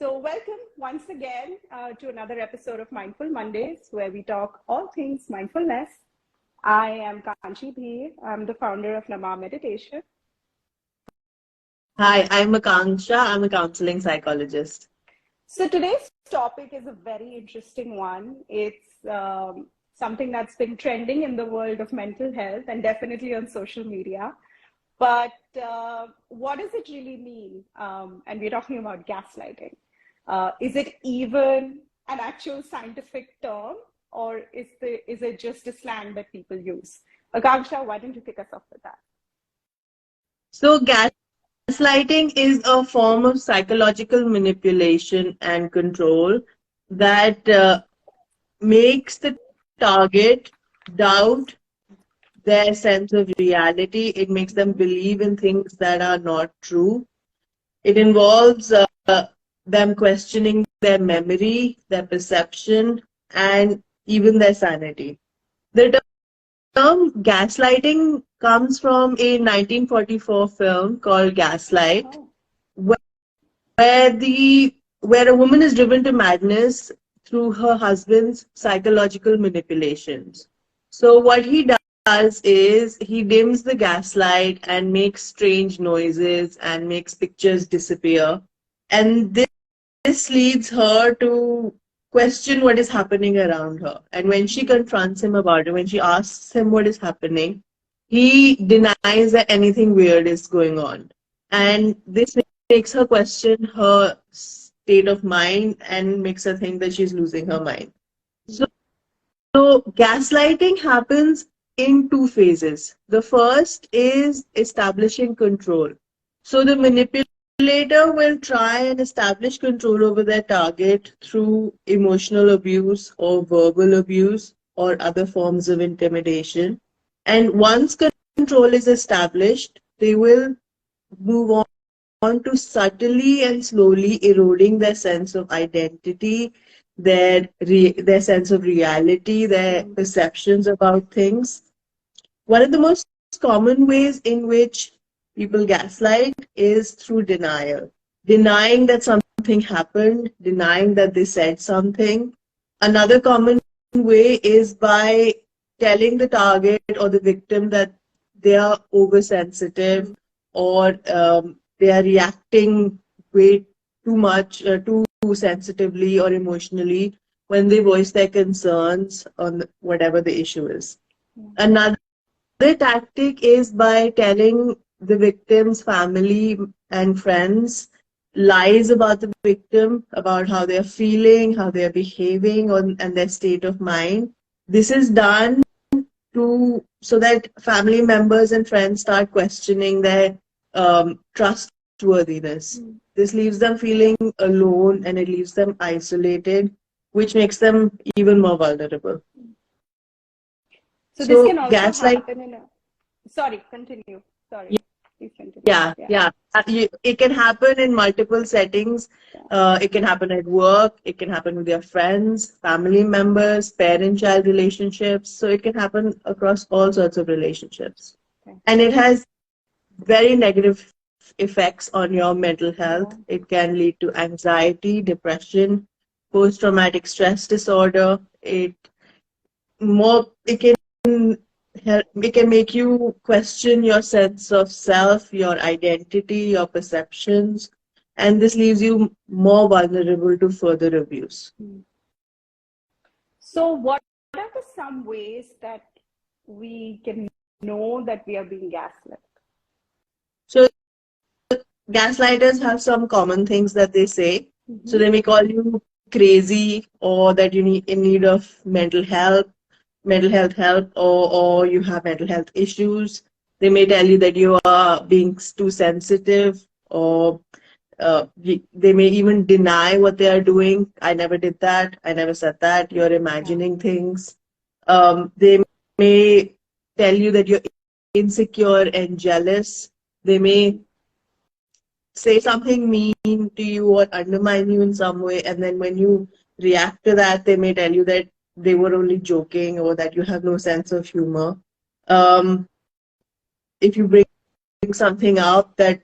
Welcome once again to another episode of Mindful Mondays, where we talk all things mindfulness. I am Kanchi Bhir. I'm the founder of Nama Meditation. Hi, I'm Akanksha. I'm a counseling psychologist. So today's topic is a very interesting one. It's something that's been trending in the world of mental health and definitely on social media. But what does it really mean? And we're talking about gaslighting. Is it even an actual scientific term, or is it just a slang that people use? Akanksha, why don't you kick us off with that? So, gaslighting is a form of psychological manipulation and control that makes the target doubt their sense of reality. It makes them believe in things that are not true. It involves them questioning their memory, their perception, and even their sanity. The term gaslighting comes from a 1944 film called Gaslight, where a woman is driven to madness through her husband's psychological manipulations. So what he does is he dims the gaslight and makes strange noises and makes pictures disappear. And this leads her to question what is happening around her. And when she confronts him about it, when she asks him what is happening, he denies that anything weird is going on. And this makes her question her state of mind and makes her think that she's losing her mind. So gaslighting happens in two phases. The first is establishing control. So the manipulator will try and establish control over their target through emotional abuse or verbal abuse or other forms of intimidation. And once control is established, they will move on to subtly and slowly eroding their sense of identity, their sense of reality, their perceptions about things. One of the most common ways in which people gaslight is through denial. Denying that something happened, denying that they said something. Another common way is by telling the target or the victim that they are oversensitive or they are reacting way too much, too sensitively or emotionally when they voice their concerns on whatever the issue is. Another tactic is by telling the victim's family and friends lies about the victim, about how they're feeling, how they're behaving, and their state of mind. This is done so that family members and friends start questioning their trustworthiness. This leaves them feeling alone and it leaves them isolated, which makes them even more vulnerable. So this can also happen in a... Sorry, continue. Sorry. Please continue. Yeah. It can happen in multiple settings. It can happen at work. It can happen with your friends, family members, parent-child relationships. So it can happen across all sorts of relationships. Okay. And it has very negative effects on your mental health. It can lead to anxiety, depression, post-traumatic stress disorder. It can make you question your sense of self, your identity, your perceptions, and this leaves you more vulnerable to further abuse. So what are some ways that we can know that we are being gaslit? So gaslighters have some common things that they say. So they may call you crazy, or that you need in need of mental health help, or you have mental health issues. They may tell you that you are being too sensitive, or they may even deny what they are doing. I never did that. I never said that. You're imagining things. They may tell you that you're insecure and jealous. They may say something mean to you or undermine you in some way, and then when you react to that, they may tell you that they were only joking or that you have no sense of humor. If you bring something up that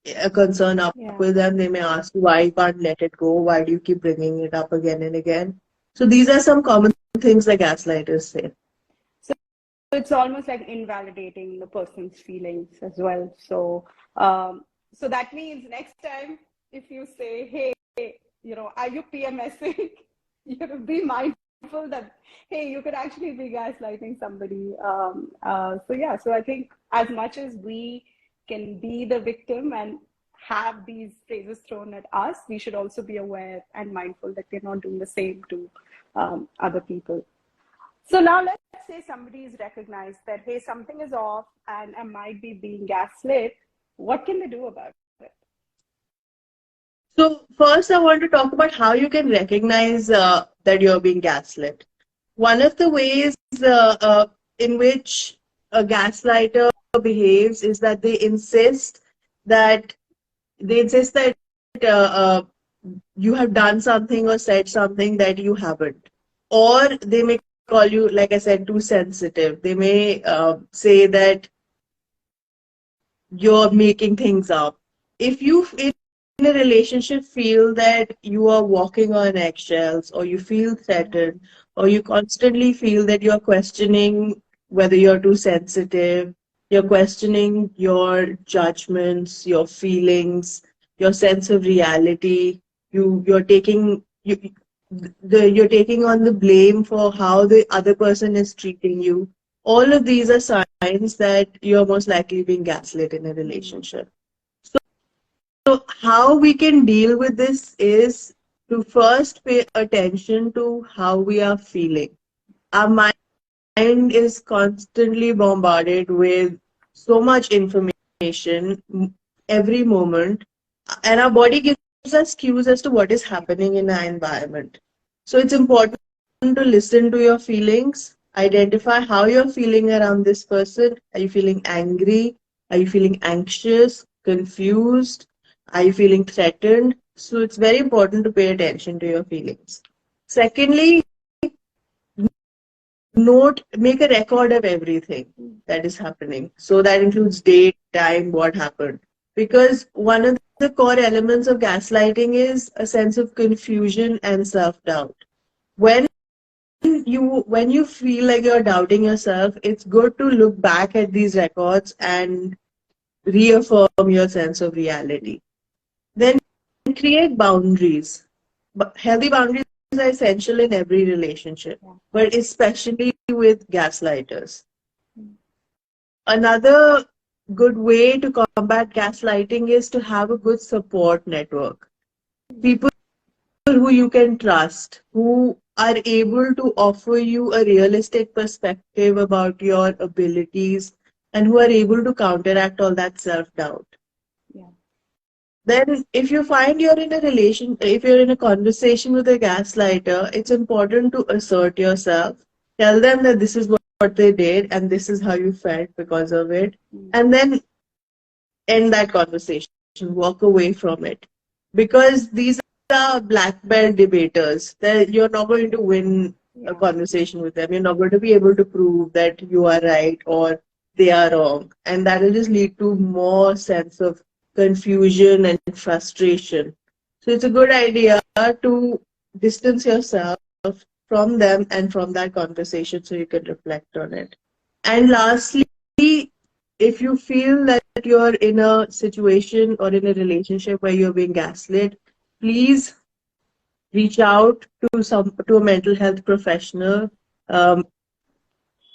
a concern up Yeah. with them. They may ask you why you can't let it go, why do you keep bringing it up again and again. So these are some common things that gaslighters say. So it's almost like invalidating the person's feelings as well. So that means next time if you say, hey, are you PMSing? Be mindful that, hey, you could actually be gaslighting somebody. So I think as much as we can be the victim and have these phrases thrown at us, we should also be aware and mindful that we're not doing the same to other people. So now let's say somebody is recognized that, hey, something is off and I might be being gaslit. What can they do about it? So first I want to talk about how you can recognize that you're being gaslit. One of the ways in which a gaslighter behaves is that that they insist that uh, uh, you have done something or said something that you haven't. Or they may call you, like I said, too sensitive. They may say that you're making things up. If you in a relationship feel that you are walking on eggshells, or you feel threatened, or you constantly feel that you're questioning whether you're too sensitive, you're questioning your judgments, your feelings, your sense of reality, you're taking you're taking on the blame for how the other person is treating you. All of these are signs that you're most likely being gaslit in a relationship. So how we can deal with this is to first pay attention to how we are feeling. Our mind is constantly bombarded with so much information every moment, and our body gives us cues as to what is happening in our environment. So it's important to listen to your feelings, identify how you're feeling around this person. Are you feeling angry? Are you feeling anxious, confused? Are you feeling threatened? So it's very important to pay attention to your feelings. Secondly, make a record of everything that is happening. So that includes date, time, what happened. Because one of the core elements of gaslighting is a sense of confusion and self-doubt. When when you feel like you're doubting yourself, it's good to look back at these records and reaffirm your sense of reality. Then create boundaries. But healthy boundaries are essential in every relationship, but especially with gaslighters. Another good way to combat gaslighting is to have a good support network. People who you can trust, who are able to offer you a realistic perspective about your abilities, and who are able to counteract all that self-doubt. Yeah. Then if you find you're in a if you're in a conversation with a gaslighter, it's important to assert yourself. Tell them that this is what they did and this is how you felt because of it. And then end that conversation, walk away from it. Because these are black belt debaters. You're not going to win a conversation with them. You're not going to be able to prove that you are right or they are wrong. And that will just lead to more sense of confusion and frustration. So it's a good idea to distance yourself from them and from that conversation so you can reflect on it. And lastly, if you feel that you're in a situation or in a relationship where you're being gaslit, please reach out to a mental health professional. Um,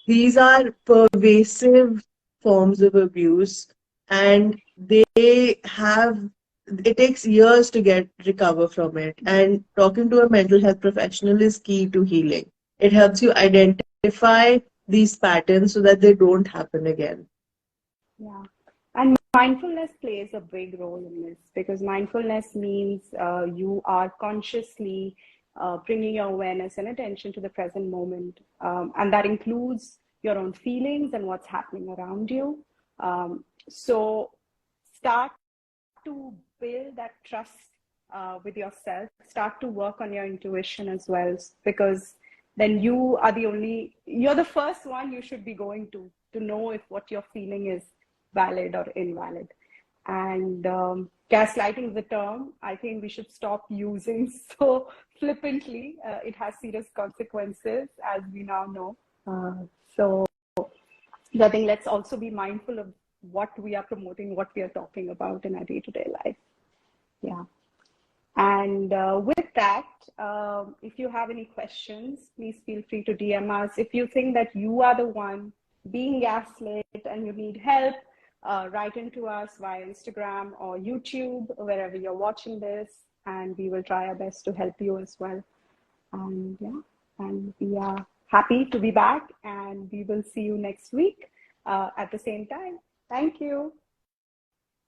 these are pervasive forms of abuse, and it takes years to recover from it. And talking to a mental health professional is key to healing. It helps you identify these patterns so that they don't happen again. Yeah. And mindfulness plays a big role in this, because mindfulness means you are consciously bringing your awareness and attention to the present moment. And that includes your own feelings and what's happening around you. So start to build that trust with yourself. Start to work on your intuition as well, because then you're the first one you should be going to know if what you're feeling is valid or invalid. And gaslighting is a term I think we should stop using so flippantly. It has serious consequences, as we now know. So I think let's also be mindful of what we are promoting, what we are talking about in our day-to-day life. Yeah. And with that, if you have any questions, please feel free to DM us. If you think that you are the one being gaslit and you need help, write into us via Instagram or YouTube, wherever you're watching this, and we will try our best to help you as well. And yeah, and we are happy to be back, and we will see you next week at the same time. Thank you.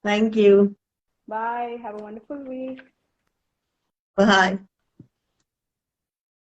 Thank you. Bye. Have a wonderful week. Bye.